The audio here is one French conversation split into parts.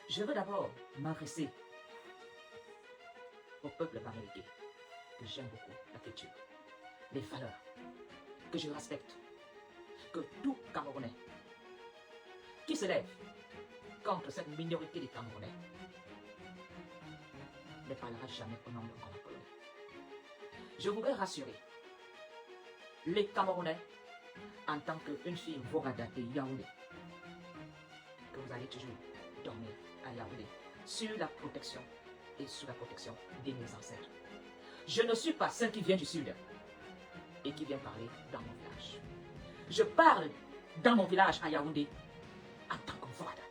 Je veux d'abord m'adresser au peuple américain que j'aime beaucoup, la culture, les valeurs, que je respecte, que tout Camerounais qui se lève contre cette minorité des Camerounais ne parlera jamais au nom de grand Polonais. Je voudrais rassurer les Camerounais en tant qu'une fille Vorada de Yaoundé que vous allez toujours dormir à Yaoundé sur la protection et sous la protection de mes ancêtres. Je ne suis pas celle qui vient du sud et qui vient parler dans mon village. Je parle dans mon village à Yaoundé en tant que Vorada.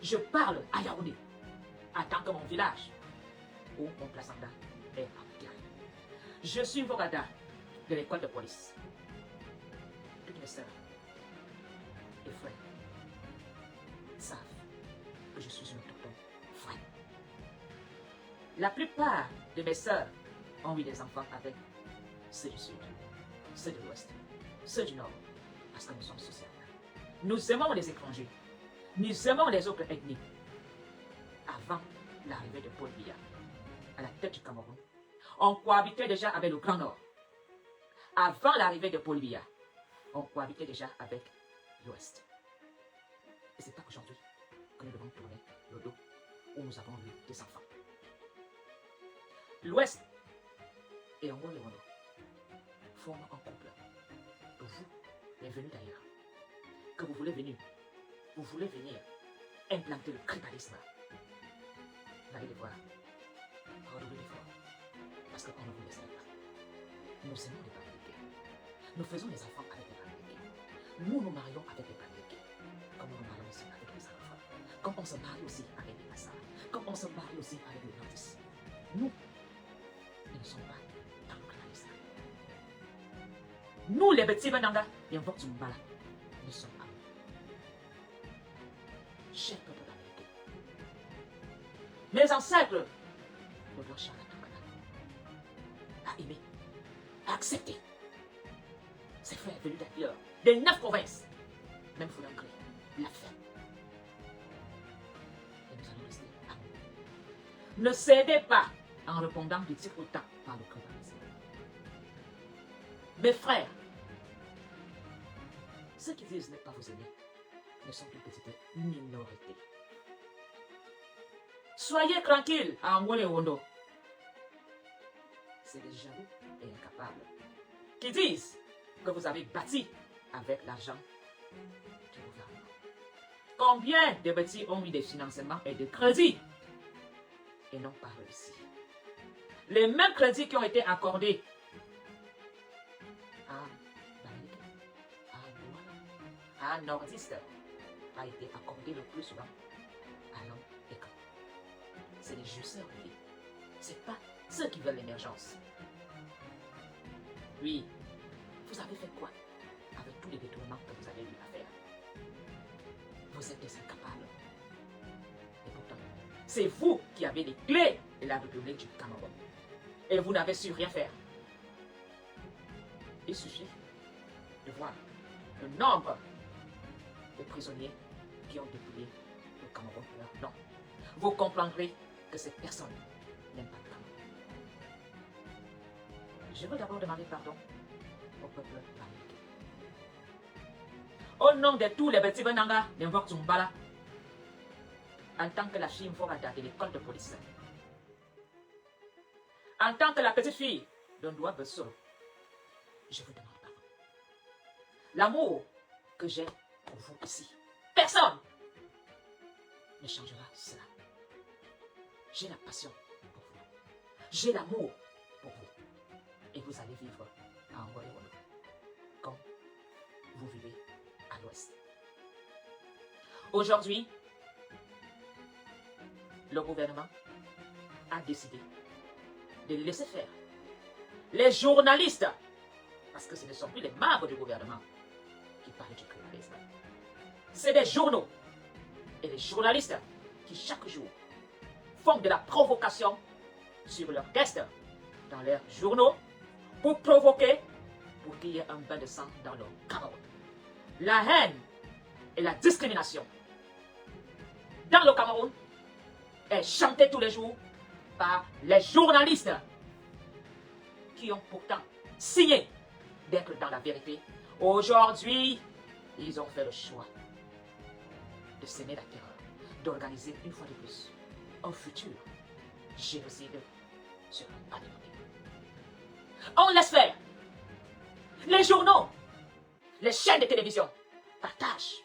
Je parle à Yaoundé en tant que mon village où mon placenta est enterré. Je suis Vorada de l'école de police. Toutes mes sœurs et frères savent que je suis une autochtone vraie. La plupart de mes sœurs ont eu des enfants avec ceux du sud, ceux de l'ouest, ceux du nord, parce que nous sommes sociaux. Nous aimons les étrangers, nous aimons les autres ethnies. Avant l'arrivée de Paul Biya à la tête du Cameroun, on cohabitait déjà avec le Grand Nord. Avant l'arrivée de Paul Biya, on cohabitait déjà avec l'Ouest. Et c'est pas qu'aujourd'hui que nous devons tourner le dos où nous avons eu des enfants. L'Ouest et Angola et Wando forment un couple. Que vous, les venus d'ailleurs, que vous voulez venir implanter le tribalisme. Vous allez les voir, redoubler l'effort, parce qu'on ne vous laisse pas. Nous aimons les Américains. Nous faisons les enfants avec les Américains. Nous nous marions avec les Américains. Comme nous nous marions aussi avec les enfants. Comme on se marie aussi avec les Massas. Comme on se marie aussi avec les Nordistes. Nous ne sommes pas dans le tribalisme. Nous, les petits Benanga, les Voxumbala, nous sommes amoureux. Cher peuple américain, mes ancêtres, Odo Sharatukana, a aimé, a accepté ses frères venus d'ailleurs, des 9 provinces, même Foulangré, l'a fait. Et nous allons rester amoureux. Ne cédez pas en répondant du tir au temps par le tribalisme. Mes frères, ceux qui disent ne pas vous aimer ne sont qu'une petite minorité. Soyez tranquilles à Angola et Wondo. C'est des jaloux et incapables qui disent que vous avez bâti avec l'argent du gouvernement. Combien de petits ont eu des financements et des crédits et n'ont pas réussi? Les mêmes crédits qui ont été accordés à un nordiste a été accordé le plus souvent à l'homme et quand. C'est les jouisseurs de vie. Ce n'est pas ceux qui veulent l'émergence. Oui, vous avez fait quoi avec tous les détournements que vous avez eu à faire? Vous êtes des incapables. Et pourtant, c'est vous qui avez les clés de la République du Cameroun. Et vous n'avez su rien faire. Il suffit de voir le nombre de prisonniers qui ont dépouillé le Cameroun pour leur nom. Vous comprendrez que ces personnes n'aiment pas le Cameroun. Je veux d'abord demander pardon au peuple américain. Au nom de tous les petits Benanga, les Voxumbala, en tant que la fille Vorada de l'école de police, en tant que la petite fille d'Ondoua Bessoro, je vous demande pardon. L'amour que j'ai pour vous ici, personne ne changera cela. J'ai la passion pour vous. J'ai l'amour pour vous. Et vous allez vivre à Angola comme vous vivez à l'ouest. Aujourd'hui, le gouvernement a décidé de laisser faire les journalistes, parce que ce ne sont plus les membres du gouvernement qui parlent du tribalisme. C'est des journaux et les journalistes qui chaque jour font de la provocation sur leurs guests dans leurs journaux pour provoquer, pour qu'il y ait un bain de sang dans le Cameroun. La haine et la discrimination dans le Cameroun est chanté tous les jours par les journalistes qui ont pourtant signé d'être dans la vérité. Aujourd'hui, ils ont fait le choix de semer la terreur, d'organiser une fois de plus un futur génocide sur un pays. On laisse faire. Les journaux, les chaînes de télévision partagent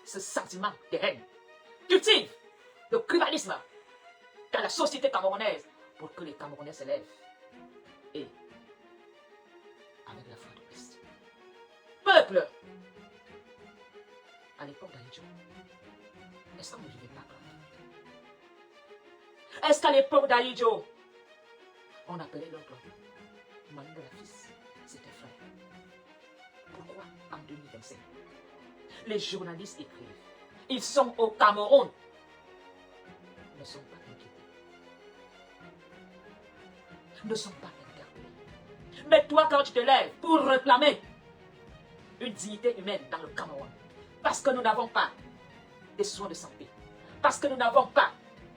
ce sentiment de haine, cultivent le tribalisme dans la société camerounaise pour que les Camerounais se lèvent et, avec la foi de Christ, peuple, à l'époque d'Aïdjo, est-ce qu'on ne vivait pas comme? Est-ce qu'à l'époque d'Aïdjo, on appelait l'oncle Malinga la fils, c'était frère? Pourquoi en 2025, les journalistes écrivent, ils sont au Cameroun, ne sont pas inquiétés, ne sont pas interpellés? Mais toi, quand tu te lèves pour réclamer une dignité humaine dans le Cameroun, parce que nous n'avons pas des soins de santé, parce que nous n'avons pas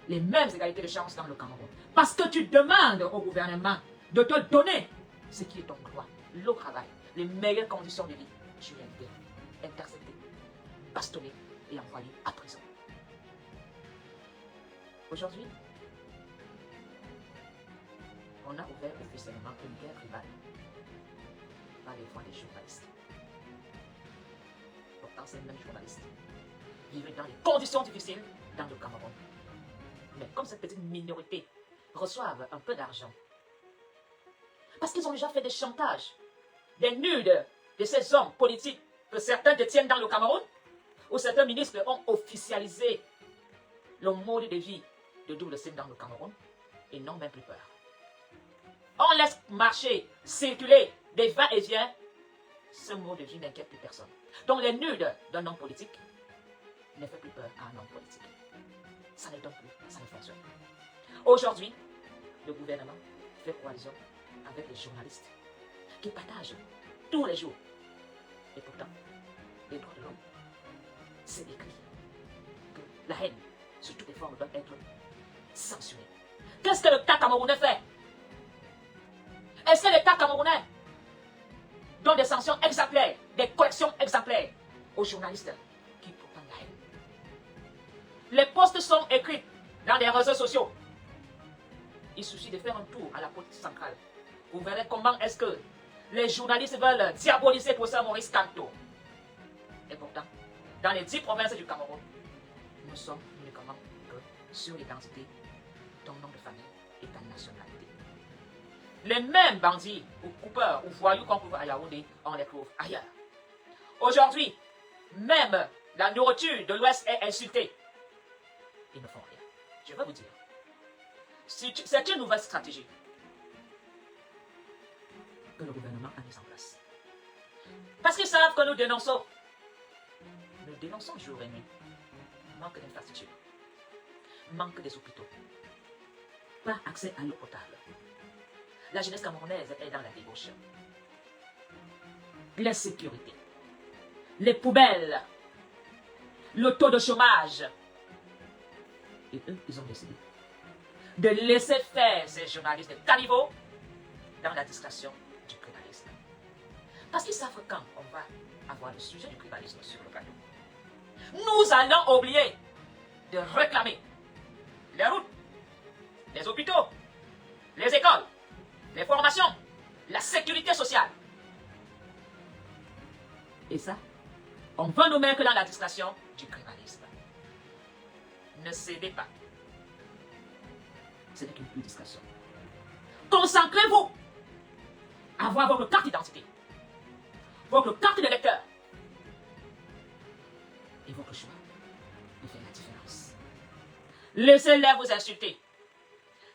les mêmes égalités de chance dans le Cameroun, parce que tu demandes au gouvernement de te donner ce qui est ton droit, le travail, les meilleures conditions de vie, tu es intercepté, bastonné et envoyé à prison. Aujourd'hui, on a ouvert officiellement une guerre tribale par les voix des journalistes. Pourtant, ces mêmes journalistes vivent dans des conditions difficiles dans le Cameroun. Mais comme cette petite minorité reçoivent un peu d'argent, parce qu'ils ont déjà fait des chantages, des nudes de ces hommes politiques que certains détiennent dans le Cameroun, où certains ministres ont officialisé le mode de vie de double signe dans le Cameroun, et n'ont même plus peur. On laisse marcher, circuler des va-et-vient. Ce mode de vie n'inquiète plus personne. Donc les nudes d'un homme politique ne fait plus peur à un homme politique. Ça ne donne plus, ça ne fonctionne. Aujourd'hui, le gouvernement fait coalition avec les journalistes qui partagent tous les jours. Et pourtant, les droits de l'homme, c'est écrit que la haine sous toutes les formes doit être censurée. Qu'est-ce que l'État camerounais fait? Est-ce que l'État camerounais donne des sanctions exemplaires, des corrections exemplaires aux journalistes qui propagent la haine? Les posts sont écrits dans les réseaux sociaux. Il suffit de faire un tour à la police centrale. Vous verrez comment est-ce que les journalistes veulent diaboliser le professeur Maurice Kamto. Et pourtant, dans les 10 provinces du Cameroun, nous sommes uniquement que sur l'identité, ton nom de famille et ta nationalité. Les mêmes bandits ou coupeurs ou voyous qu'on trouve à Yaoundé, on les trouve ailleurs. Aujourd'hui, même la nourriture de l'Ouest est insultée. Ils ne font rien. Je vais vous dire. C'est une nouvelle stratégie que le gouvernement a mise en place. Parce qu'ils savent que nous dénonçons. Nous dénonçons jour et nuit. Manque d'infrastructures. Manque des hôpitaux. Pas accès à l'eau potable. La jeunesse camerounaise est dans la débauche. L'insécurité. Les poubelles. Le taux de chômage. Et eux, ils ont décidé de laisser faire ces journalistes de caniveau dans la discrétion du tribalisme. Parce qu'ils savent que quand on va avoir le sujet du tribalisme sur le plateau, nous allons oublier de réclamer les routes, les hôpitaux, les écoles, les formations, la sécurité sociale. Et ça, on va nous mettre dans la discrétion du tribalisme. Ne cédez pas. Ce n'est qu'une pure discrétion. Concentrez-vous à avoir votre carte d'identité, votre carte d'électeur et votre choix de faire la différence. Laissez-les vous insulter.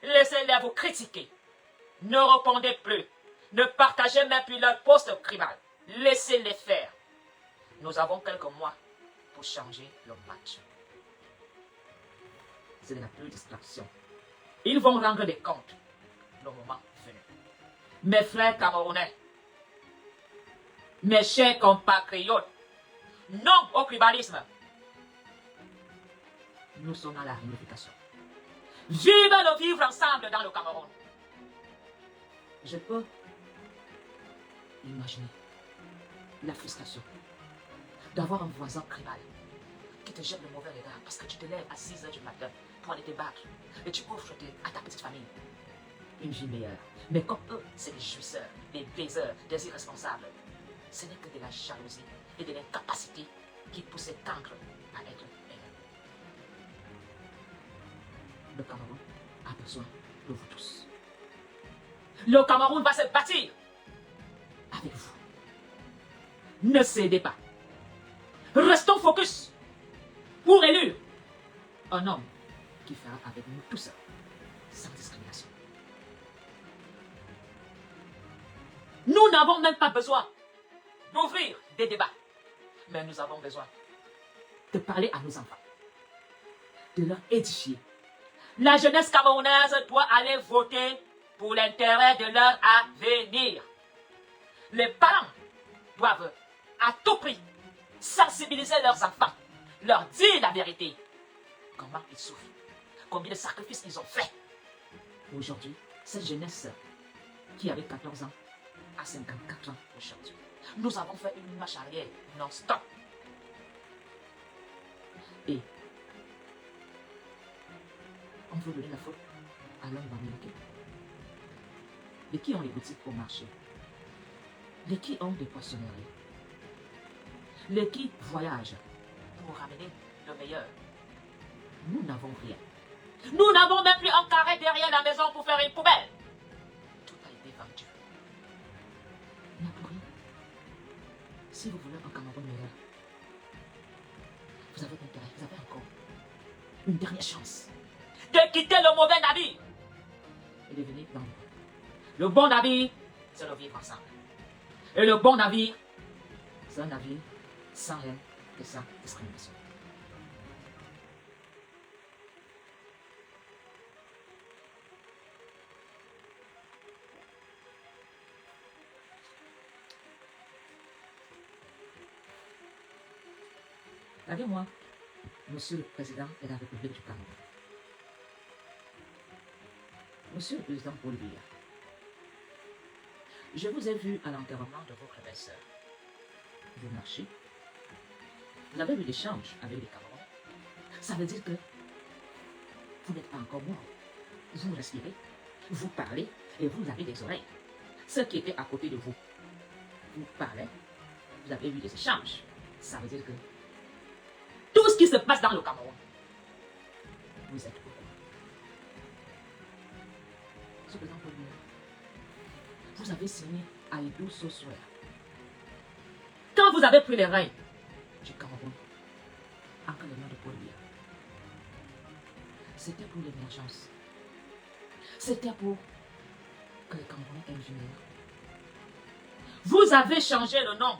Laissez-les vous critiquer. Ne répondez plus. Ne partagez même plus leur poste tribal. Laissez-les faire. Nous avons quelques mois pour changer le match. C'est de la pure distraction. Ils vont rendre des comptes le moment venu. Mes frères camerounais, mes chers compatriotes, non au tribalisme. nous sommes dans la réunification. Vive le vivre ensemble dans le Cameroun. Je peux imaginer la frustration d'avoir un voisin tribal qui te jette le mauvais regard parce que tu te lèves à 6 h du matin pour aller te battre et tu offres à ta petite famille une vie meilleure. Mais comme eux, c'est des jouisseurs, des baiseurs, des irresponsables. Ce n'est que de la jalousie et de l'incapacité qui pousse ces cancres à être heureux. Le Cameroun a besoin de vous tous. Le Cameroun va se bâtir avec vous. Ne cédez pas. Restons focus pour élire un homme qui fera avec nous tout ça, sans discrimination. Nous n'avons même pas besoin d'ouvrir des débats, mais nous avons besoin de parler à nos enfants, de leur édifier. La jeunesse camerounaise doit aller voter pour l'intérêt de leur avenir. Les parents doivent à tout prix sensibiliser leurs enfants, leur dire la vérité. Comment ils souffrent, combien de sacrifices ils ont fait. Aujourd'hui, cette jeunesse qui avait 14 ans à 54 ans aujourd'hui, nous avons fait une marche arrière non-stop. Et on veut donner la faute à l'homme américain. Les qui ont les boutiques au marché, les qui ont des poissonneries, les qui voyagent pour ramener le meilleur. Nous n'avons rien. Nous n'avons même plus un carré derrière la maison pour faire une poubelle. Tout a été vendu. Il n'y a plus rien. Si vous voulez un Cameroun meilleur, vous avez intérêt, vous avez encore une dernière chance de quitter le mauvais navire et de venir dans le bon. Le bon navire, c'est le vivre ensemble. Et le bon navire, c'est un navire sans haine et sans discrimination. Regardez-moi, Monsieur le Président de la République du Cameroun. Monsieur le Président Paul Biya, je vous ai vu à l'enterrement de votre belle-sœur. Vous marchez. Vous avez eu l'échange avec les Camerounais. Ça veut dire que vous n'êtes pas encore mort. Vous respirez, vous parlez et vous avez des oreilles. Ceux qui étaient à côté de vous, vous parlez, vous avez eu des échanges. Ça veut dire que tout ce qui se passe dans le Cameroun, vous êtes au courant. Ce président Paul Biya, vous avez signé à Idou Soswell. Quand vous avez pris les règnes du Cameroun, en cas de nom de Paul Biya, c'était pour l'émergence. C'était pour que les Camerounais aient une vie meilleure. Vous avez changé le nom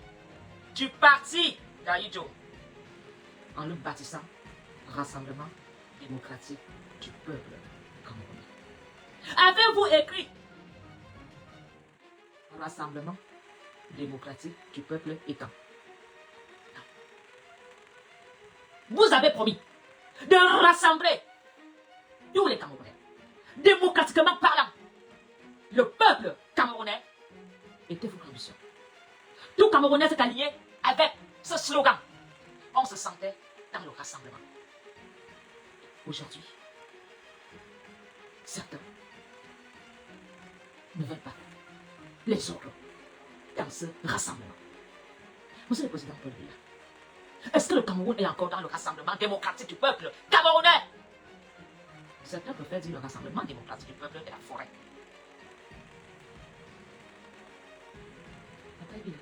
du parti d'Aïdjo en le baptisant Rassemblement démocratique du peuple camerounais. Avez-vous écrit Rassemblement démocratique du peuple étant? Vous avez promis de rassembler tous les Camerounais, démocratiquement parlant. Le peuple camerounais était votre ambition. Tout Camerounais s'est aligné avec ce slogan. On se sentait dans le rassemblement. Aujourd'hui, certains ne veulent pas les autres dans ce rassemblement. Monsieur le Président Paul Biya, est-ce que le Cameroun est encore dans le rassemblement démocratique du peuple camerounais? Certains préfèrent dire le rassemblement démocratique du peuple de la forêt. Après Biya,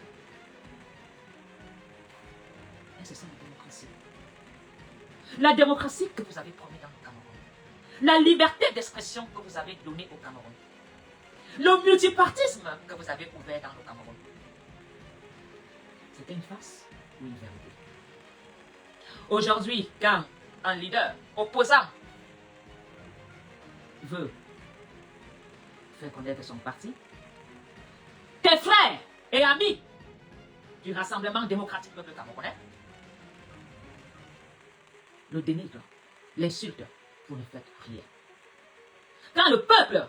est-ce que c'est la démocratie? La démocratie que vous avez promis dans le Cameroun. La liberté d'expression que vous avez donnée au Cameroun. Le multipartisme que vous avez ouvert dans le Cameroun. C'était une farce ou une vérité? Aujourd'hui, quand un leader opposant veut faire connaître son parti, tes frères et amis du Rassemblement démocratique peuple camerounais le dénigrent l'insulte, vous ne faites rien. Quand le peuple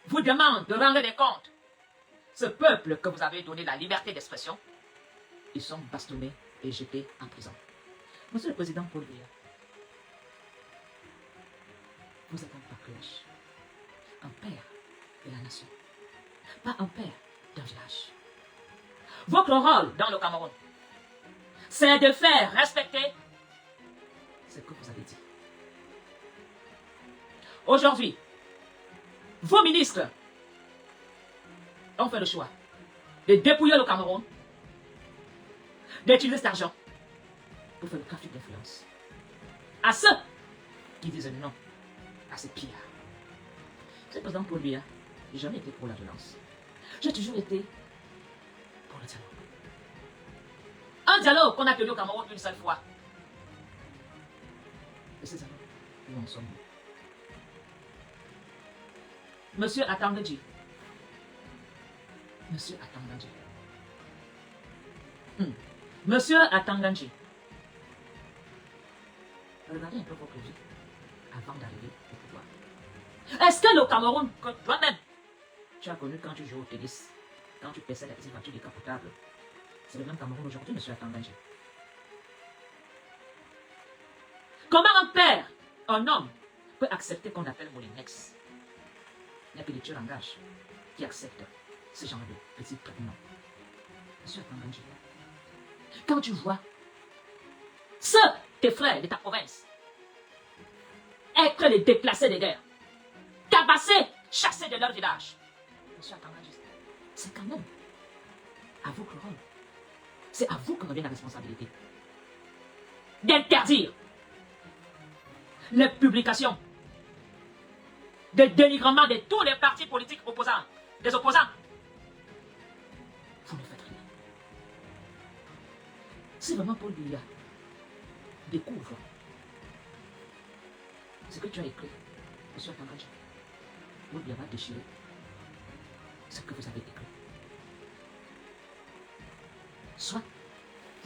vous demande de rendre des comptes, ce peuple que vous avez donné la liberté d'expression, ils sont bastonnés et jetés en prison. Monsieur le Président Paul Biya, vous êtes un patriarche, un père de la nation, pas un père d'un village. Votre rôle dans le Cameroun, c'est de faire respecter ce que vous avez dit. Aujourd'hui, vos ministres ont fait le choix de dépouiller le Cameroun, d'utiliser cet argent pour faire le trafic d'influence. À ceux qui disent non à ces pillards. C'est le président Paul Biya, j'ai jamais été pour la violence. J'ai toujours été pour le dialogue. Un dialogue qu'on a tenu au Cameroun une seule fois. Et c'est ça, où en sommes-nous? Monsieur Atangandji. Monsieur Atangandji. Monsieur Atangandji. Regardez un peu votre vie avant d'arriver au pouvoir. Est-ce que le Cameroun, que toi-même, tu as connu quand tu jouais au tennis, quand tu possèdes des voitures décapotables, c'est le même Cameroun aujourd'hui, monsieur Atangandji? Comment un père, un homme, peut accepter qu'on appelle Molinex? Il n'y a que des tueurs en gage qui acceptent ce genre de petits traitements. Monsieur Atangandji, quand tu vois ceux, tes frères de ta province, être les déplacés de guerre, tabassés, chassés de leur village, monsieur Atangandji, c'est quand même à votre rôle. C'est à vous que revient la responsabilité d'interdire les publications de dénigrement de tous les partis politiques opposants, des opposants. Vous ne faites rien. Si vraiment Paul Biya découvre ce que tu as écrit, monsieur Atangandji, Paul Biya va déchirer ce que vous avez écrit. Soit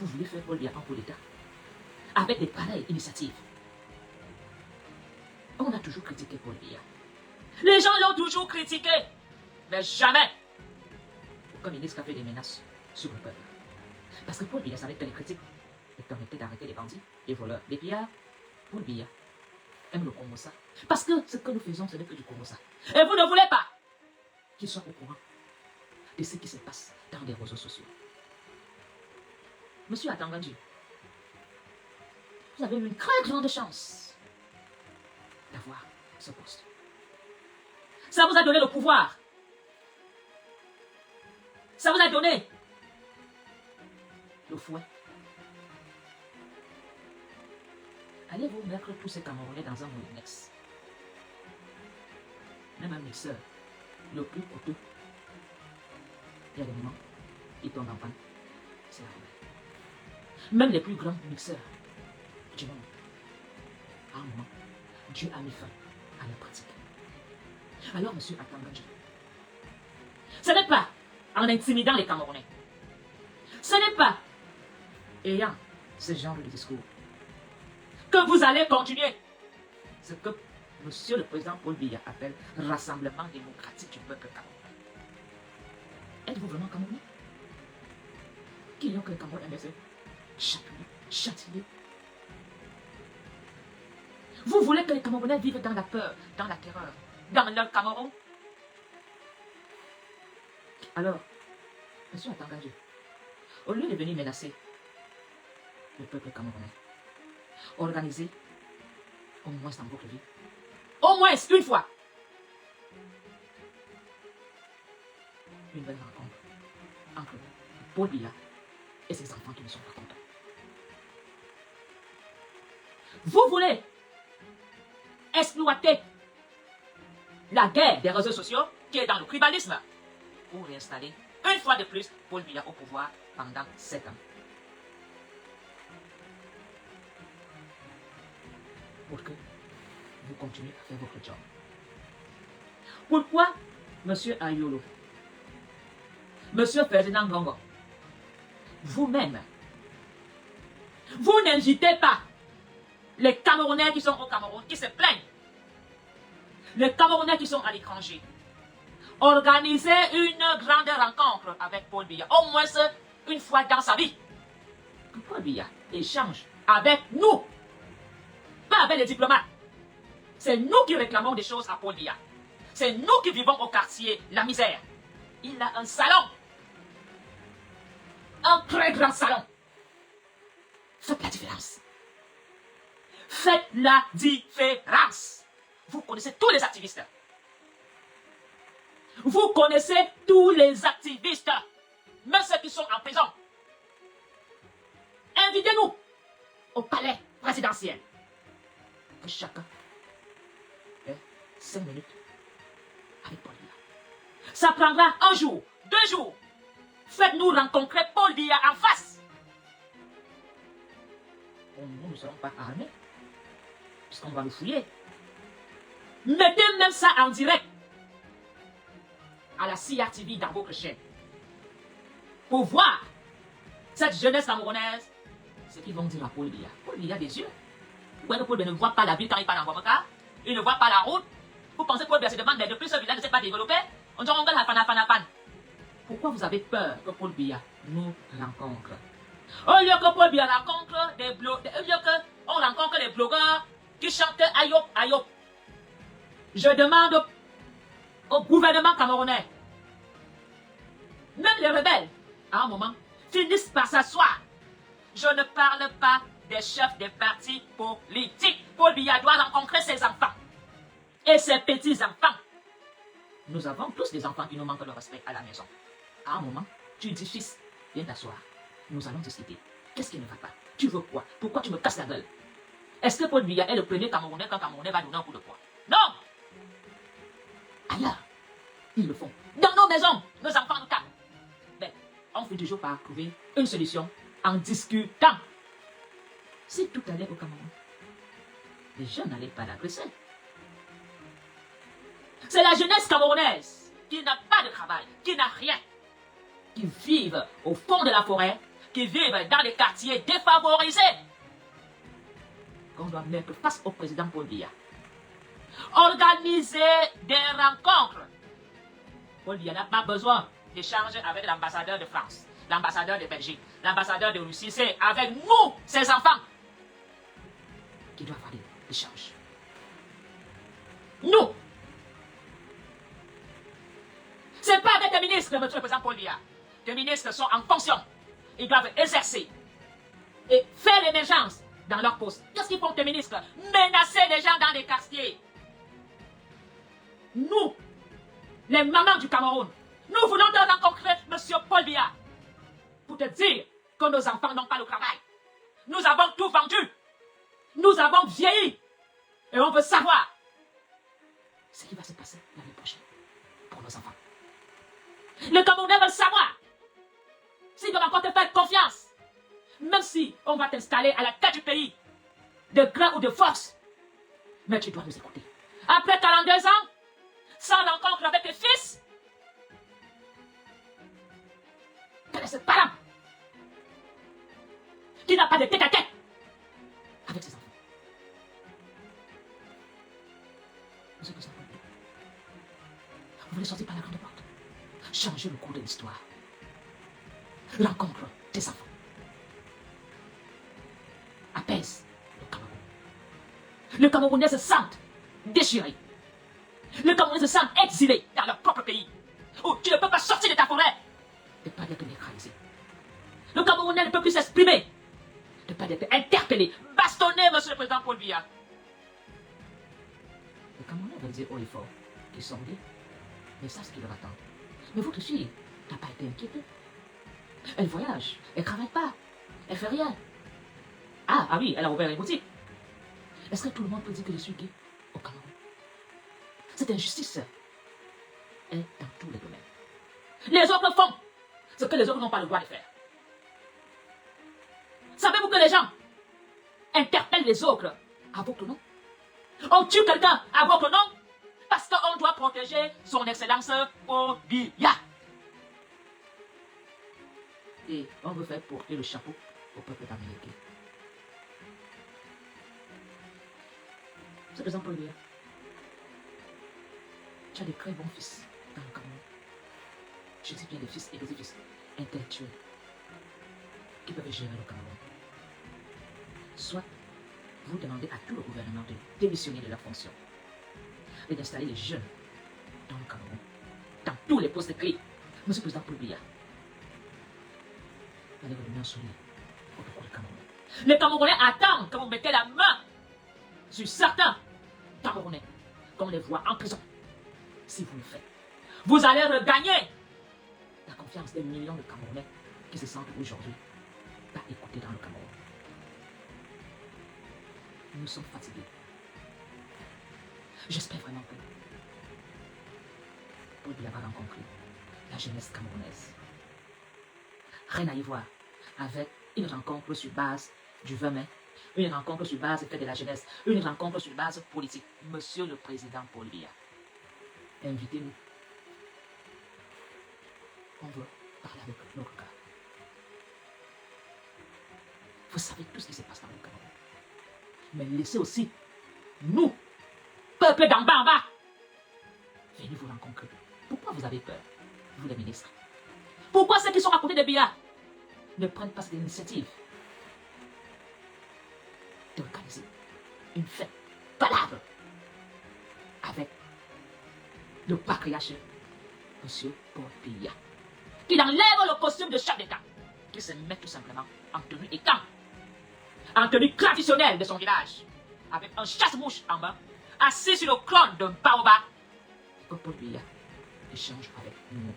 vous voulez faire Paul Biya en coup d'État avec des pareilles initiatives. On a toujours critiqué Paul Biya. Les gens l'ont toujours critiqué, mais jamais aucun ministre a fait des menaces sur le peuple. Parce que Paul Biya savait que les critiques permettaient d'arrêter les bandits, les voleurs, les pillards. Paul Biya aime le Komosa. Parce que ce que nous faisons, ce n'est que du Komosa. Et vous ne voulez pas qu'il soit au courant de ce qui se passe dans les réseaux sociaux. Monsieur Atangandji, vous avez eu une très grande chance d'avoir ce poste. Ça vous a donné le pouvoir. Ça vous a donné le fouet. Allez-vous mettre tous ces Camerounais dans un moulinex? Même un mixeur, le plus coûteux, il y a des moments, il tombe en panne. C'est la vraie. Même les plus grands mixeurs du monde, à un moment, Dieu a mis fin à leur pratique. Alors, monsieur Atangandji, ce n'est pas en intimidant les Camerounais, ce n'est pas ayant ce genre de discours que vous allez continuer ce que monsieur le président Paul Biya appelle rassemblement démocratique du peuple camerounais. Êtes-vous vraiment Camerounais? Qu'il n'y a que le Cameroun MSE, châtié. Vous voulez que les Camerounais vivent dans la peur, dans la terreur, dans leur Cameroun? Alors, monsieur Atangandji, au lieu de venir menacer le peuple camerounais, organisez au moins dans votre vie, au moins une fois, une belle rencontre entre Paul Biya et ses enfants qui ne sont pas contents. Vous voulez exploiter la guerre des réseaux sociaux qui est dans le tribalisme pour réinstaller une fois de plus Paul Biya au pouvoir pendant 7 ans. Pour que vous continuez à faire votre job. Pourquoi monsieur Ayolo, monsieur Ferdinand Ngongo, vous-même, vous n'invitez pas les Camerounais qui sont au Cameroun, qui se plaignent, les Camerounais qui sont à l'étranger, organiser une grande rencontre avec Paul Biya, au moins une fois dans sa vie. Que Paul Biya échange avec nous, pas avec les diplomates. C'est nous qui réclamons des choses à Paul Biya. C'est nous qui vivons au quartier la misère. Il a un salon, un très grand salon. Faites la différence. Faites la différence. Vous connaissez tous les activistes. Vous connaissez tous les activistes, même ceux qui sont en prison. Invitez-nous au palais présidentiel. Que chacun ait 5 minutes avec Paul Biya. Ça prendra 1 jour, 2 jours. Faites-nous rencontrer Paul Biya en face. Nous ne serons pas armés, puisqu'on va nous fouiller. Mettez même ça en direct à la CRTV dans votre chaîne, pour voir cette jeunesse camerounaise, ce qu'ils vont dire à Paul Biya. Paul Biya a des yeux. Paul Biya ne voit pas la ville quand il parle en vocal, il ne voit pas la route. Vous pensez que Paul Biya se demande, mais depuis ce village ne s'est pas développé? On dit on regarde la pan. Pourquoi vous avez peur que Paul Biya nous rencontre? Au lieu que Paul Biya rencontre des blogueurs, au lieu qu'on rencontre des blogueurs qui chantent Ayop, Ayop. Je demande au gouvernement camerounais, même les rebelles, à un moment, finissent par s'asseoir. Je ne parle pas des chefs des partis politiques. Paul Biya doit rencontrer ses enfants et ses petits-enfants. Nous avons tous des enfants qui nous manquent de respect à la maison. À un moment, tu dis, fils, viens t'asseoir. Nous allons discuter. Qu'est-ce qui ne va pas? Tu veux quoi? Pourquoi tu me casses la gueule? Est-ce que Paul Biya est le premier Camerounais quand Camerounais va donner un coup de poing? Non! Ailleurs, ils le font. Dans nos maisons, nos enfants nous tapent. Mais on finit toujours par trouver une solution en discutant. Si tout allait au Cameroun, les jeunes n'allaient pas l'agresser. C'est la jeunesse camerounaise qui n'a pas de travail, qui n'a rien, qui vivent au fond de la forêt, qui vivent dans les quartiers défavorisés, qu'on doit mettre face au président Paul Biya. Organiser des rencontres. Paul Biya n'a pas besoin d'échanger avec l'ambassadeur de France, l'ambassadeur de Belgique, l'ambassadeur de Russie. C'est avec nous, ses enfants, qui doivent avoir des échanges. Nous. C'est pas avec les ministres, monsieur le président Paul Biya. Les ministres sont en fonction. Ils doivent exercer et faire l'émergence dans leur poste. Qu'est-ce qu'ils font les ministres? Menacer les gens dans les quartiers. Nous, les mamans du Cameroun, nous voulons te rencontrer, monsieur Paul Biya, pour te dire que nos enfants n'ont pas le travail. Nous avons tout vendu. Nous avons vieilli. Et on veut savoir ce qui va se passer l'année prochaine pour nos enfants. Les Camerounais veulent savoir s'ils doivent encore te faire confiance. Même si on va t'installer à la tête du pays, de gré ou de force. Mais tu dois nous écouter. Après 42 ans, sans rencontre avec tes fils, quel est ce parent qui n'a pas de tête à tête avec ses enfants? Monsieur le président, vous voulez sortir par la grande porte, changer le cours de l'histoire, rencontre tes enfants, apaise le Cameroun. Les Camerounais se sentent déchirés. Les Camerounais se sentent exilés dans leur propre pays, où tu ne peux pas sortir de ta forêt, de pas d'être neutralisé. Le Camerounais ne peut plus s'exprimer, de pas d'être interpellé, bastonné, monsieur le président Paul Biya. Les Camerounais veulent dire haut et fort qu'ils sont libres, mais ça, ce qu'ils leur attendent. Mais votre fille n'a pas été inquiétée. Elle voyage, elle ne travaille pas, elle fait rien. Ah oui, elle a ouvert une boutique. Est-ce que tout le monde peut dire que je suis gay au Cameroun? Cette injustice est dans tous les domaines. Les autres font ce que les autres n'ont pas le droit de faire. Savez-vous que les gens interpellent les autres à votre nom? On tue quelqu'un à votre nom parce qu'on doit protéger son excellence Paul Biya. Et on veut faire porter le chapeau au peuple américain. C'est président Paul Biya. Tu as des très bons fils dans le Cameroun. Je dis bien des fils et des fils intellectuels qui peuvent gérer le Cameroun. Soit vous demandez à tout le gouvernement de démissionner de leur fonction et d'installer les jeunes dans le Cameroun, dans tous les postes clés. Monsieur le président Paul Biya, allez revenir sur lui au pourquoi le Cameroun. Les Camerounais attendent que vous mettez la main sur certains Camerounais, qu'on les voit en prison. Si vous le faites, vous allez regagner la confiance des millions de Camerounais qui se sentent aujourd'hui pas écoutés dans le Cameroun. Nous sommes fatigués. J'espère vraiment que Paul Biya va rencontrer la jeunesse camerounaise. Rien à y voir avec une rencontre sur base du 20 mai, une rencontre sur base de la jeunesse, une rencontre sur base politique. Monsieur le président Paul Biya, invitez-nous. On veut parler avec notre cas. Vous savez tout ce qui se passe dans le Cameroun. Mais laissez aussi, nous, peuple d'en bas en bas, venez vous rencontrer. Pourquoi vous avez peur, vous les ministres? Pourquoi ceux qui sont à côté de Biya ne prennent pas cette initiative d'organiser une fête valable avec le patriarche, monsieur Paul Biya, qu'il enlève le costume de chef d'État, qu'il se met tout simplement en tenue étant, en tenue traditionnelle de son village, avec un chasse-mouche en main, assis sur le crâne d'un baobab, que Paul Biya échange avec nous.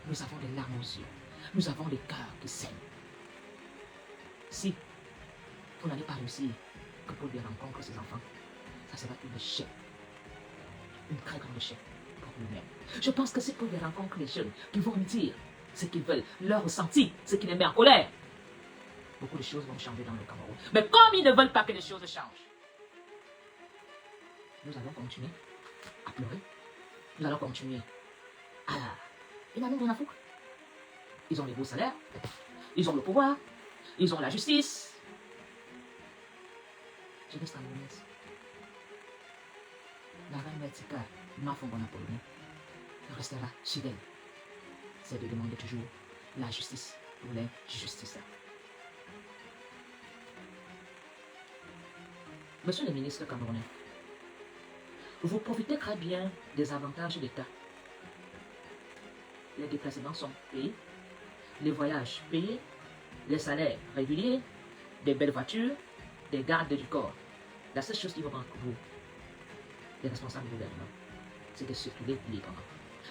Nous avons des larmes aux yeux, nous avons des cœurs qui saignent. Si vous n'allez pas réussir que Paul Biya rencontre ses enfants, ça sera un échec, une très grande échec pour lui-même. Je pense que si Paul Biya rencontre les jeunes qui vont lui dire ce qu'ils veulent, leur ressenti, ce qui les met en colère, beaucoup de choses vont changer dans le Cameroun. Mais comme ils ne veulent pas que les choses changent, nous allons continuer à pleurer. Nous allons continuer à... Ils n'en ont rien à foutre. Ils ont les beaux salaires, ils ont le pouvoir, ils ont la justice. Jeunesse camerounaise. La reine Metzika, ma femme polonais, restera fidèle. C'est de demander toujours la justice pour les justices. Monsieur le ministre camerounais, vous profitez très bien des avantages d'État. Les déplacements sont payés, les voyages payés, les salaires réguliers, des belles voitures, des gardes du corps. La seule chose qui vous manque, vous, les responsables du gouvernement, c'est de circuler librement.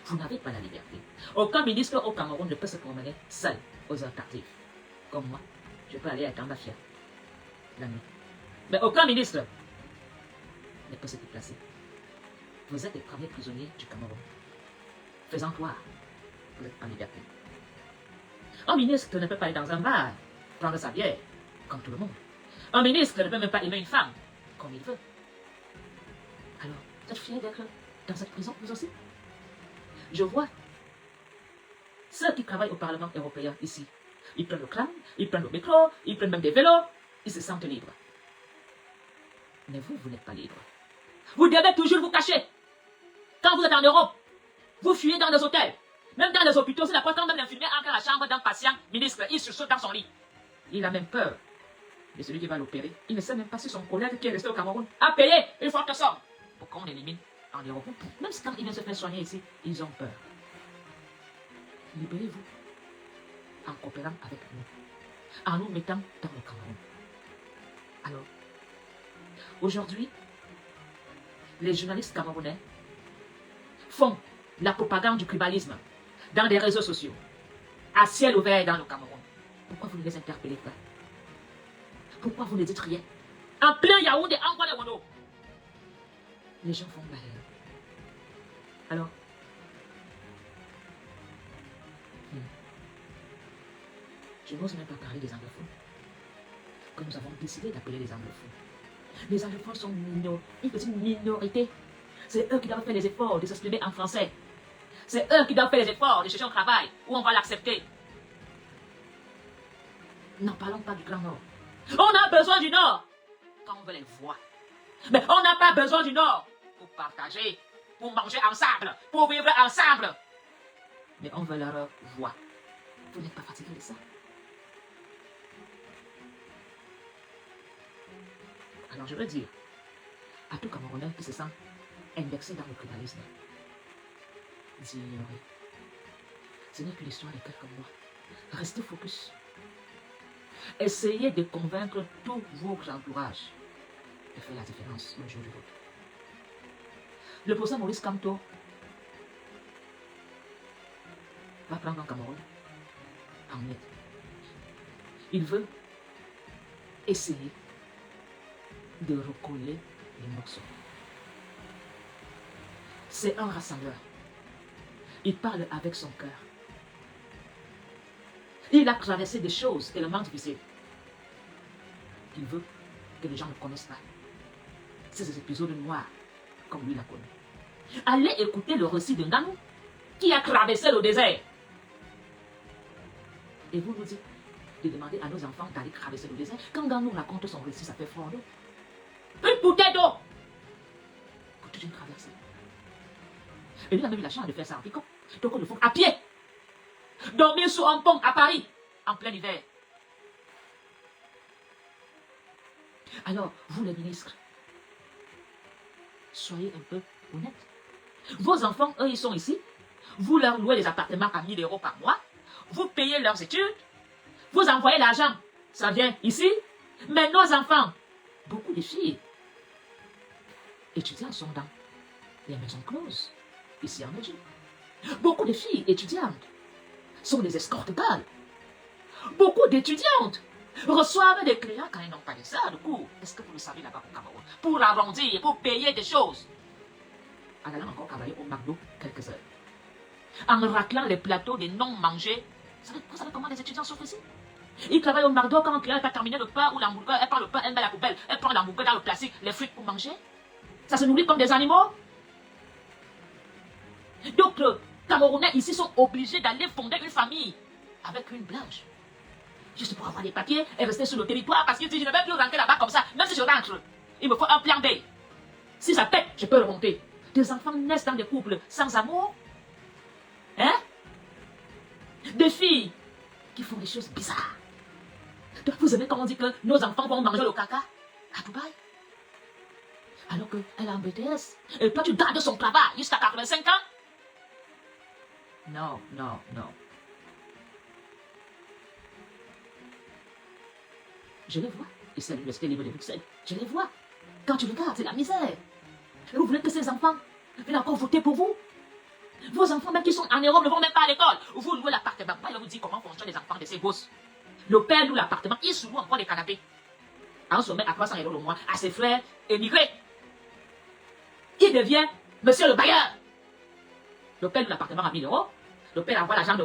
Vous n'avez pas la liberté. Aucun ministre au Cameroun ne peut se promener seul aux heures tardives. Comme moi, je peux aller à Tambafia la nuit. Mais aucun ministre ne peut se déplacer. Vous êtes les premiers prisonniers du Cameroun. Faisant croire, vous êtes en liberté. Un ministre ne peut pas aller dans un bar, prendre sa bière, comme tout le monde. Un ministre ne peut même pas aimer une femme, comme il veut. Alors, vous êtes fiers d'être dans cette prison, vous aussi? Je vois ceux qui travaillent au Parlement européen ici. Ils prennent le tram, ils prennent le métro, ils prennent même des vélos, ils se sentent libres. Mais vous, vous n'êtes pas libre. Vous devez toujours vous cacher. Quand vous êtes en Europe, vous fuyez dans des hôtels. Même dans les hôpitaux, c'est la porte, même l'infirmière entre dans la chambre d'un patient ministre, il se saute dans son lit. Il a même peur de celui qui va l'opérer. Il ne sait même pas si son collègue qui est resté au Cameroun a payé une forte somme pour qu'on l'élimine en Europe. Même quand il vient se faire soigner ici, ils ont peur. Libérez-vous en coopérant avec nous, en nous mettant dans le Cameroun. Alors, aujourd'hui, les journalistes camerounais font la propagande du tribalisme dans des réseaux sociaux, à ciel ouvert dans le Cameroun. Pourquoi vous ne les interpellez pas? Pourquoi vous ne dites rien? En plein Yaoundé, en Guadeloupe, les gens font la haine. Alors, je n'ose même pas parler des anglophones, que nous avons décidé d'appeler les anglophones. Les anglophones sont une petite minorité. C'est eux qui doivent faire les efforts de s'exprimer en français. C'est eux qui doivent faire les efforts de chercher un travail où on va l'accepter. N'en parlons pas du Grand Nord. On a besoin du Nord quand on veut les voir. Mais on n'a pas besoin du Nord pour partager, pour manger ensemble, pour vivre ensemble. Mais on veut leur voix. Vous n'êtes pas fatigué de ça? Alors je veux dire à tout Camerounais qui se sent indexé dans le tribalisme, d'ignorer. Ce n'est qu'une histoire de quelques mois. Restez focus. Essayez de convaincre tout votre entourage de faire la différence le jour du vote. Le président Maurice Kamto va prendre un Cameroun en miettes. Il veut essayer de recoller les morceaux. C'est un rassembleur. Il parle avec son cœur. Il a traversé des choses tellement difficiles. Il veut que les gens ne connaissent pas ces épisodes noirs comme lui l'a connu. Allez écouter le récit de Nganou qui a traversé le désert. Et vous nous dites de demander à nos enfants d'aller traverser le désert. Quand Nganou raconte son récit, ça fait froid d'eau. Une bouteille d'eau pour toute une traversée. Et lui a même eu la chance de faire ça en piquant. Donc on le fait à pied. Dormir sous un pont à Paris en plein hiver. Alors, vous les ministres, soyez un peu honnêtes. Vos enfants, eux, ils sont ici. Vous leur louez des appartements à 1000 € par mois. Vous payez leurs études. Vous envoyez l'argent. Ça vient ici. Mais nos enfants, beaucoup de filles, étudiantes sont dans les maisons closes, ici en Belgique. Beaucoup de filles étudiantes sont des escortes balles. Beaucoup d'étudiantes reçoivent des clients quand ils n'ont pas de ça. Du coup, est-ce que vous le savez là-bas au Cameroun? Pour arrondir, pour payer des choses. En allant encore travailler au McDo quelques heures. En raclant les plateaux des non-mangés. Vous savez comment les étudiants souffrent ici? Ils travaillent au McDo quand un client n'a pas terminé le pain ou l'hamburger. Elle prend le pain, elle met la poubelle. Elle prend l'hamburger dans le plastique, les frites pour manger. Ça se nourrit comme des animaux. D'autres Camerounais ici sont obligés d'aller fonder une famille avec une blanche. Juste pour avoir des papiers et rester sur le territoire parce que si je ne vais plus rentrer là-bas comme ça, même si je rentre, il me faut un plan B. Si ça pète, je peux remonter. Des enfants naissent dans des couples sans amour. Hein? Des filles qui font des choses bizarres. Donc vous savez comment on dit que nos enfants vont manger le caca à Dubaï? Alors qu'elle est en BTS. Et toi tu gardes son travail jusqu'à 85 ans? Non, non, non. Je les vois. Et c'est l'Université libre de Bruxelles. Je les vois. Quand tu regardes, c'est la misère. Et vous voulez que ces enfants viennent encore voter pour vous? Vos enfants, même qui sont en Europe, ne vont même pas à l'école. Vous louez l'appartement. Moi, je vous dis comment fonctionnent les enfants de ces gosses. Le père loue l'appartement, il se loue encore des canapés. En sommet à 300 € le mois à ses frères émigrés. Il devient monsieur le bailleur. Le père loue l'appartement à 1000 €. Le père envoie l'argent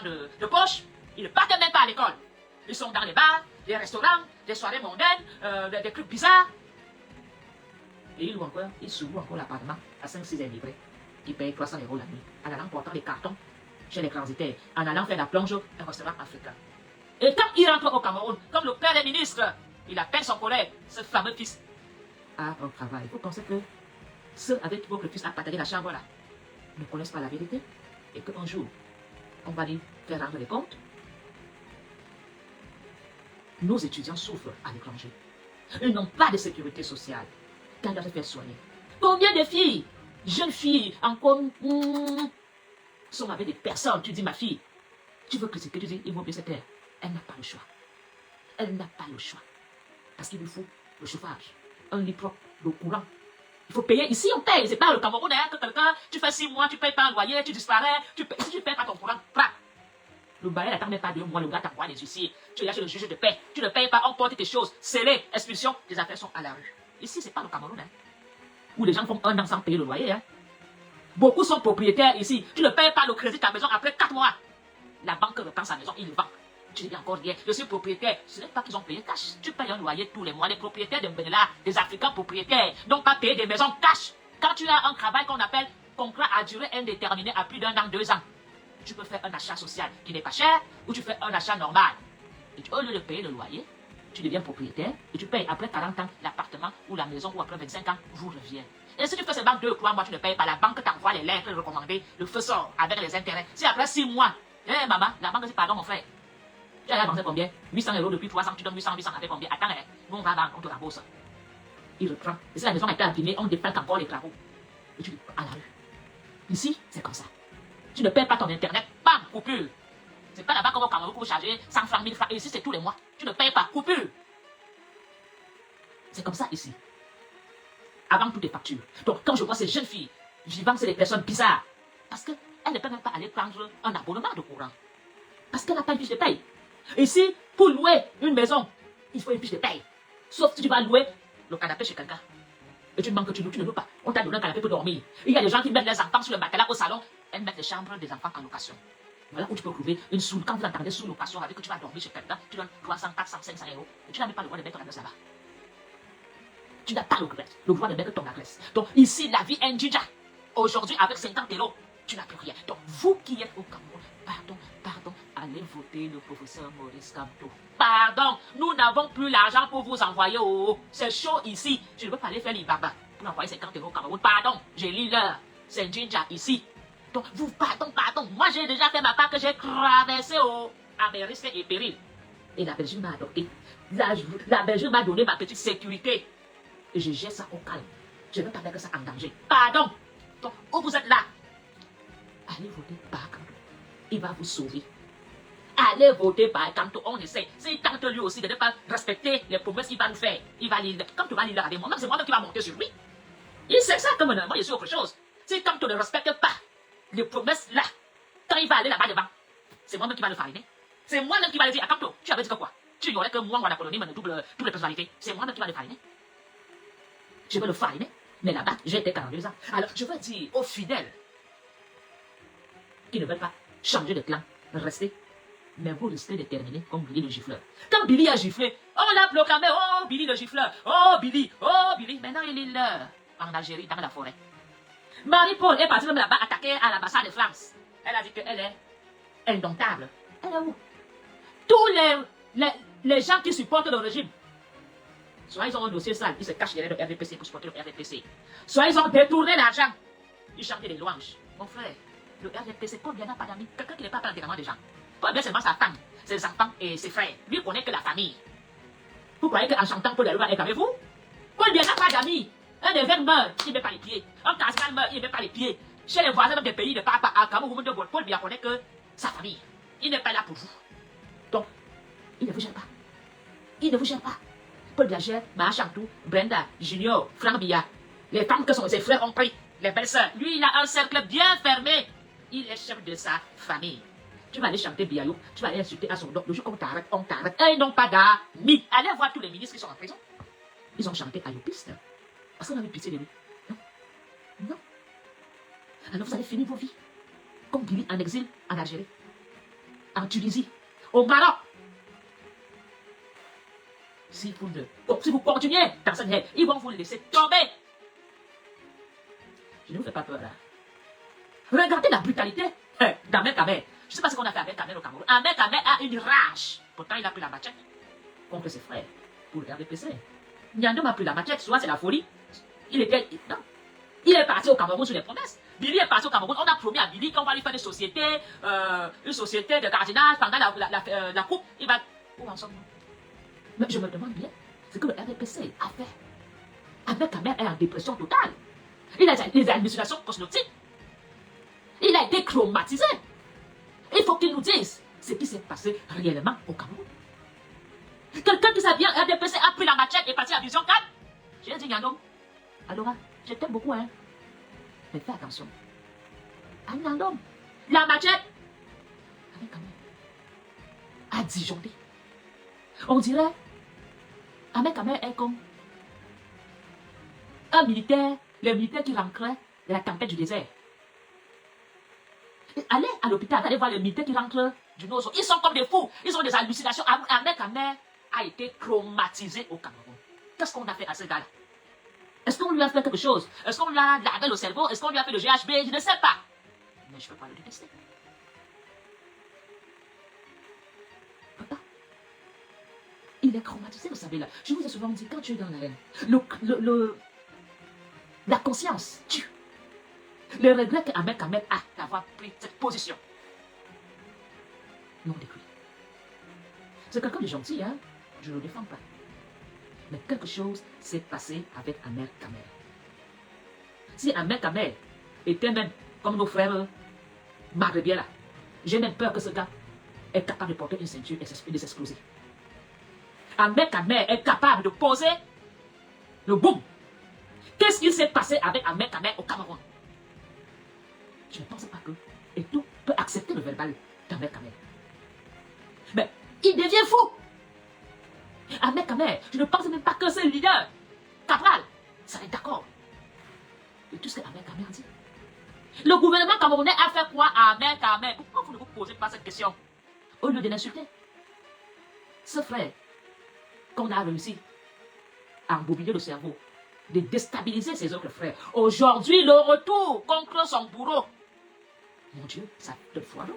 de poche. Ils ne partent même pas à l'école. Ils sont dans les bars, les restaurants, des soirées mondaines, des trucs bizarres. Et ils se louent encore l'appartement à 5-6 émigrés qui payent 300 € la nuit, en allant portant des cartons chez les transitaires, en allant faire la plonge à un restaurant africain. Et quand il rentre au Cameroun, comme le père est ministre, il appelle son collègue, ce fameux fils, à un travail. Vous pensez que ceux avec qui votre fils a partagé la chambre là ne connaissent pas la vérité? Et qu'un jour, on va lui faire rendre des comptes? Nos étudiants souffrent à l'étranger. Ils n'ont pas de sécurité sociale quand ils doivent se faire soigner. Combien de filles, jeunes filles, encore sont avec des personnes? Tu dis, ma fille, tu veux critiquer, tu dis, il vaut bien cette terre. Elle n'a pas le choix. Elle n'a pas le choix. Parce qu'il lui faut le chauffage, un lit propre, le courant. Il faut payer. Ici, on paye. C'est pas le Cameroun, hein, que quelqu'un, tu fais 6 mois, tu payes pas un loyer, tu disparais. Si tu ne payes pas ton courant, frappe. Le bail n'attend même pas 2 mois, le gars t'envoie les huissiers. Tu es là chez le juge de paix. Tu ne payes pas, on porte tes choses. Scellé, expulsion, les affaires sont à la rue. Ici, c'est pas le Cameroun, hein, où les gens font 1 an sans payer le loyer. Hein. Beaucoup sont propriétaires ici. Tu ne payes pas le crédit de ta maison après 4 mois. La banque reprend sa maison, il le vend. Tu ne dis encore rien. Je suis propriétaire. Ce n'est pas qu'ils ont payé cash. Tu payes un loyer tous les mois. Les propriétaires de Benela, des Africains propriétaires, n'ont pas payé des maisons cash. Quand tu as un travail qu'on appelle contrat à durée indéterminée à plus d'1 an, 2 ans, tu peux faire un achat social qui n'est pas cher ou tu fais un achat normal. Et au lieu de payer le loyer, tu deviens propriétaire et tu payes après 40 ans l'appartement. l'appartement ou la maison, ou après 25 ans, vous revient. Et si tu fais seulement 2 ou 3 mois, tu ne payes pas, la banque t'envoie les lettres recommandées, le feu sort avec les intérêts. Si après 6 mois, maman, la banque dit pardon mon frère, tu as avancé combien? 800 € depuis 3 ans, tu donnes 800, ça fait combien? Attends, nous on va vendre, on te rembourse. Il reprend. Et si la maison a été abîmée, on déplace encore les travaux. Et tu dis, à la rue. Ici, c'est comme ça. Tu ne paies pas ton internet, bam, coupure. C'est pas là-bas comme au Cameroun pour charger 100 francs, 1000 francs. Et ici, c'est tous les mois. Tu ne payes pas, coupure. C'est comme ça ici. Avant toutes les factures. Donc, quand je vois ces jeunes filles vivant, c'est des personnes bizarres. Parce qu'elles ne peuvent même pas aller prendre un abonnement de courant. Parce qu'elle n'a pas une fiche de paye. Ici, pour louer une maison, il faut une fiche de paye. Sauf si tu vas louer le canapé chez quelqu'un. Et tu demandes que tu ne loues pas. On t'a donné un canapé pour dormir. Il y a des gens qui mettent les enfants sur le matelas au salon. Elles mettent les chambres des enfants en location. Voilà où tu peux trouver une sous. Quand vous entendez sous-location avec que tu vas dormir chez quelqu'un, tu donnes 300, 400, 500 €. Et tu n'as même pas le droit de mettre ton adresse là-bas. Tu n'as pas le droit de mettre ton adresse. Donc ici, la vie est un djidja. Aujourd'hui, avec 50 €, tu n'as plus rien. Donc vous qui êtes au Cameroun, pardon, allez voter le professeur Maurice Kamto. Pardon, nous n'avons plus l'argent pour vous envoyer au... C'est chaud ici. Je ne peux pas aller faire l'Ibaba pour envoyer 50 € au Cameroun. Pardon, j'ai lu l'heure. C'est un djidja ici. Donc vous, pardon. Moi, j'ai déjà fait ma part que j'ai traversé à mes risques et périls. Et la Belgique m'a adopté. La Belgique m'a donné ma petite sécurité. Et je gère ça au calme. Je ne veux pas mettre ça en danger. Pardon. Donc, où vous êtes là, allez voter par Kamto. Il va vous sauver. Allez voter par Kamto. On essaie. S'il tente lui aussi de ne pas respecter les promesses qu'il va nous faire, il va lire. Quand tu vas lire avec moi, même c'est moi qui va monter sur lui. Il sait ça comme moi, je suis autre chose. Si Kamto ne respecte pas les promesses là, quand il va aller là-bas devant, c'est moi-même qui va le fariner. C'est moi-même qui va le dire à Kamto. Tu avais dit que quoi? Tu ignorais que moi, on a colonie, mais double personnalité. C'est moi-même qui va le fariner. Je veux le fariner. Mais là-bas, j'ai été 42 ans. Alors, je veux dire aux fidèles qui ne veulent pas changer de clan, rester. Mais vous restez déterminés comme Billy le gifleur. Quand Billy a giflé, on l'a proclamé, oh Billy le gifleur, oh Billy. Maintenant, il est là, en Algérie, dans la forêt. Marie-Paul est partie même là-bas attaquer à l'ambassade de France. Elle a dit qu'elle est indomptable. Elle est où? Tous les gens qui supportent le régime, soit ils ont un dossier sale, ils se cachent derrière le RDPC pour supporter le RDPC. Soit ils ont détourné l'argent. Ils chantaient des louanges. Mon frère, le RDPC, Paul Biya n'a pas d'amis. Quelqu'un qui n'est pas à l'enterrement des gens. Paul Biya, seulement sa femme, ses enfants et ses frères. Lui, il connaît que la famille. Vous croyez qu'en chantant Paul Biya est avec vous? Paul Biya n'a pas d'amis. Un évêque meurt, il ne met pas les pieds. Un cardinal meurt, il ne met pas les pieds. Chez les voisins des pays, ne parle pas à Cameroun, Paul Biya connaît que sa famille. Il n'est pas là pour vous. Donc, il ne vous gêne pas. Il ne vous gêne pas. Paul Biya gère Machantou, Brenda, Junior, Franck Biya. Les femmes que ses frères ont pris, les belles-sœurs. Lui, il a un cercle bien fermé. Il est chef de sa famille. Tu vas aller chanter Biayo, tu vas aller insulter à son dos. Le jour qu'on t'arrête, on t'arrête. Ils n'ont pas d'amis. Allez voir tous les ministres qui sont en prison. Ils ont chanté Ayopiste. Parce qu'on avait pitié de lui. Non. Alors vous allez finir vos vies. Comme Billy en exil en Algérie, en Tunisie, au Maroc. Si vous continuez dans cette haine, ils vont vous laisser tomber. Je ne vous fais pas peur là. Regardez la brutalité d'Ahmed Kamel. Je ne sais pas ce qu'on a fait avec Kamel au Cameroun. Ahmed Kamel a une rage. Pourtant, il a pris la machette contre ses frères pour le RDPC. Nyandom a pris la machette, soit c'est la folie. Il est parti au Cameroun sur les promesses. Billy est parti au Cameroun. On a promis à Billy qu'on va lui faire une société de cardinal pendant la coupe. Il va... Où en sommes-nous? Mais je me demande bien ce que le RDPC a fait. Ahmed Kamel est en dépression totale. Il a des hallucinations cosmétiques. Il a été traumatisé. Il faut qu'il nous dise ce qui s'est passé réellement au Cameroun. Quelqu'un qui sait bien, RDPC a pris la machette et est parti à Vision 4. J'ai dit, Nyandom, Alora, je t'aime beaucoup, hein. Mais fais attention. À Nyandom, la machette, avec Kamel, a disjoncté. On dirait, Ahmed Kamel est comme un militaire, le militaire qui rentrait de la tempête du désert. Allez à l'hôpital, allez voir les militaires qui rentrent du Nord. Ils sont comme des fous, ils ont des hallucinations. Ahmed Kamel a été traumatisé au Cameroun. Qu'est-ce qu'on a fait à ce gars-là? Est-ce qu'on lui a fait quelque chose? Est-ce qu'on lui a lavé le cerveau? Est-ce qu'on lui a fait le GHB? Je ne sais pas. Mais je ne peux pas le détester. Il il est traumatisé, vous savez là. Je vous ai souvent dit, quand tu es dans la haine, la conscience tue. Le regret qu'Ahmed Kamel a d'avoir pris cette position. Non détruit. C'est quelqu'un de gentil, hein? Je ne le défends pas. Mais quelque chose s'est passé avec Ahmed Kamel. Si Ahmed Kamel était même comme nos frères Maghrébiens là, j'ai même peur que ce gars est capable de porter une ceinture et de s'exploser. Ahmed Kamel est capable de poser le boom. Qu'est-ce qui s'est passé avec Ahmed Kamel au Cameroun? Je ne pense pas que Eto peut accepter le verbal d'Ahmed Kamel. Mais il devient fou. Ahmed Kamel, je ne pense même pas que c'est le leader. Cabral, ça est d'accord. Et tout ce que Ahmed Kamel a dit. Le gouvernement camerounais a fait quoi à Ahmed Kamel? Pourquoi vous ne vous posez pas cette question? Au lieu de l'insulter. Ce frère, qu'on a réussi à embobiner le cerveau, de déstabiliser ses autres frères. Aujourd'hui, le retour contre son bourreau. Mon Dieu, ça te froid, non?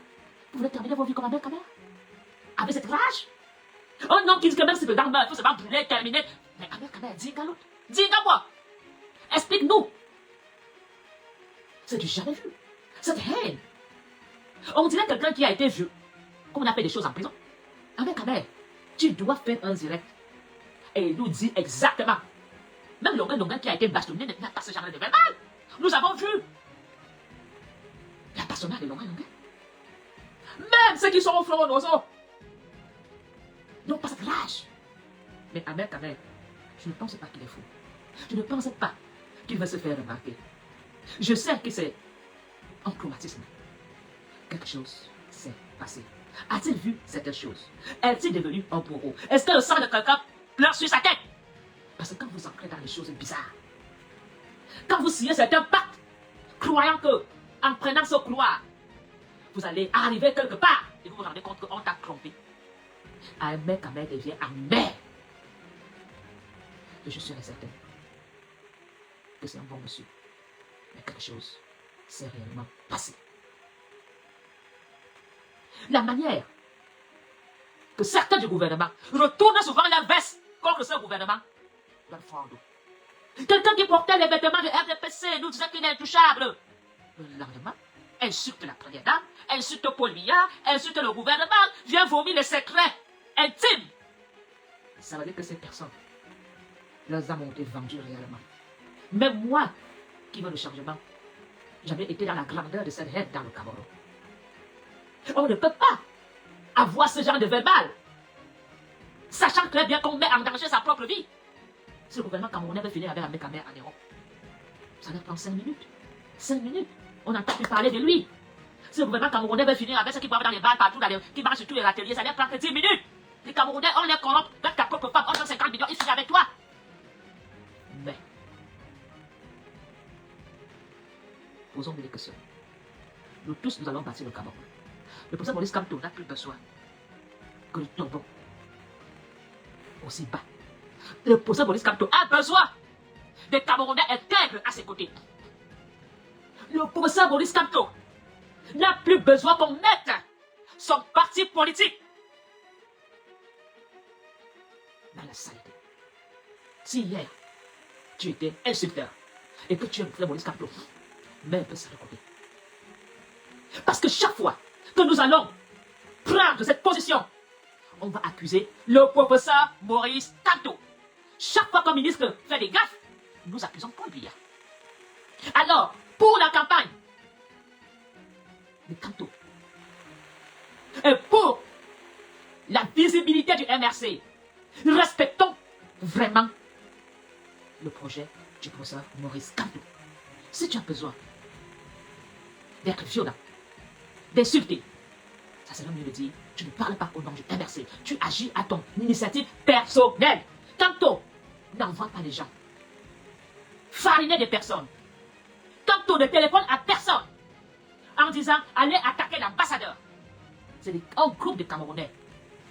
Vous voulez terminer vos vies comme Ahmed Kamel? Avec cette rage? Oh non, qui dit que même si le dame il faut se faire brûler, terminer. Mais Ahmed Kamel, dis à l'autre. Dis à moi. Explique-nous. C'est du jamais vu. Cette haine. On dirait quelqu'un qui a été vu, qu'on a fait des choses en prison. Ahmed Kamel, tu dois faire un direct. Et il nous dit exactement. Même Longuin qui a été bastonné n'a pas ce genre de verbal. Nous avons vu. La bastonnade de Longuin. Même ceux qui sont au front au nozo. Non, pas cette rage. Mais Ahmed Kamel, je ne pense pas qu'il est fou. Je ne pense pas qu'il va se faire remarquer. Je sais que c'est un traumatisme. Quelque chose s'est passé. A-t-il vu certaines choses? Est-il devenu un bourreau? Est-ce que le sang de quelqu'un pleure sur sa tête? Parce que quand vous entrez dans les choses bizarres, quand vous signez certains pactes, croyant que, en prenant ce couloir, vous allez arriver quelque part, et vous vous rendez compte qu'on t'a trompé. Ahmed Kamel devient amer. Et je suis certain que c'est un bon monsieur. Mais quelque chose s'est réellement passé. La manière que certains du gouvernement retournent souvent leur veste contre ce gouvernement dans le fond d'eau. Quelqu'un qui portait les vêtements de RDPC nous disait qu'il est intouchable. Le lendemain, insulte la première dame, insulte Paul Biya, insulte le gouvernement, vient vomir les secrets intimes. Ça veut dire que ces personnes, leurs âmes ont été vendues réellement. Même moi, qui veux le changement, j'avais été dans la grandeur de cette haine dans le Cameroun. On ne peut pas avoir ce genre de verbal, sachant très bien qu'on met en danger sa propre vie. Si le gouvernement camerounais veut finir avec Ahmed Kamel en Europe, ça leur prend 5 minutes. 5 minutes. On n'entend plus parler de lui. Si le gouvernement camerounais veut finir avec ceux qui boivent dans les bars partout, qui marchent sur tous les ateliers, ça leur prend que 10 minutes. Les Camerounais, on les corrompt. Dans ta propre femme, on donne 50 millions, ils finissent avec toi. Mais, posons-nous des questions. Nous tous, nous allons bâtir le Cameroun. Le professeur Maurice Kamto n'a plus besoin que nous tombons aussi bas. Le professeur Maurice Kamto a besoin des Camerounais intègres à ses côtés. Le professeur Maurice Kamto n'a plus besoin qu'on mette son parti politique dans la saleté. Si hier, tu étais insulteur et que tu es le professeur Maurice Kamto, mets un peu ça de côté. Parce que chaque fois que nous allons prendre cette position, on va accuser le professeur Maurice Kamto. Chaque fois qu'un ministre fait des gaffes, nous accusons Paul Biya. Alors, pour la campagne de Kamto et pour la visibilité du MRC, respectons vraiment le projet du professeur Maurice Kamto. Si tu as besoin d'être violent, d'insulter, ça serait mieux de dire, tu ne parles pas au nom du MRC, tu agis à ton initiative personnelle. Kamto n'envoie pas les gens fariner des personnes. Kamto ne téléphone à personne en disant allez attaquer l'ambassadeur. C'est un groupe de Camerounais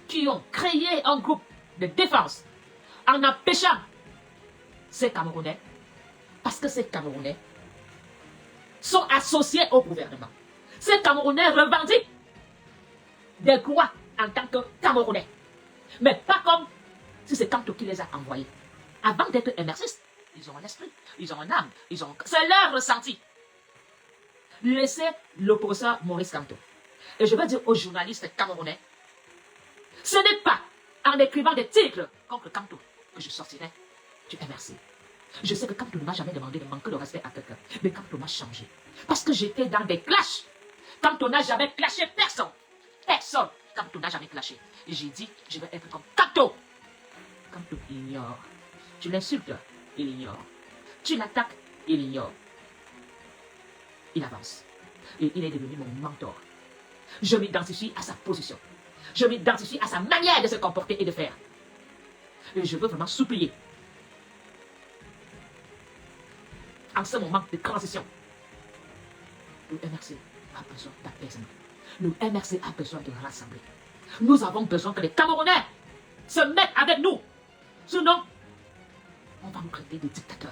qui ont créé un groupe de défense en empêchant ces Camerounais, parce que ces Camerounais sont associés au gouvernement. Ces Camerounais revendiquent des droits en tant que Camerounais, mais pas comme Si c'est Camto qui les a envoyés, avant d'être MRCistes, ils ont un esprit, ils ont une âme, c'est leur ressenti. Laissez le professeur Maurice Kamto. Et je veux dire aux journalistes camerounais, ce n'est pas en écrivant des titres contre Kamto que je sortirai du MRC. Je sais que Kamto ne m'a jamais demandé de manquer de respect à quelqu'un, mais Kamto m'a changé. Parce que j'étais dans des clashs. Kamto n'a jamais clashé personne. Personne. Kamto n'a jamais clashé. Et j'ai dit, je vais être comme Kamto. Kamto ignore. Tu l'insultes, il ignore. Tu l'attaques, il ignore. Il avance. Et il est devenu mon mentor. Je m'identifie à sa position. Je m'identifie à sa manière de se comporter et de faire. Et je veux vraiment supplier. En ce moment de transition, le MRC a besoin d'apaisement. Le MRC a besoin de rassembler. Nous avons besoin que les Camerounais se mettent avec nous. Sinon, on va nous traiter de dictateurs.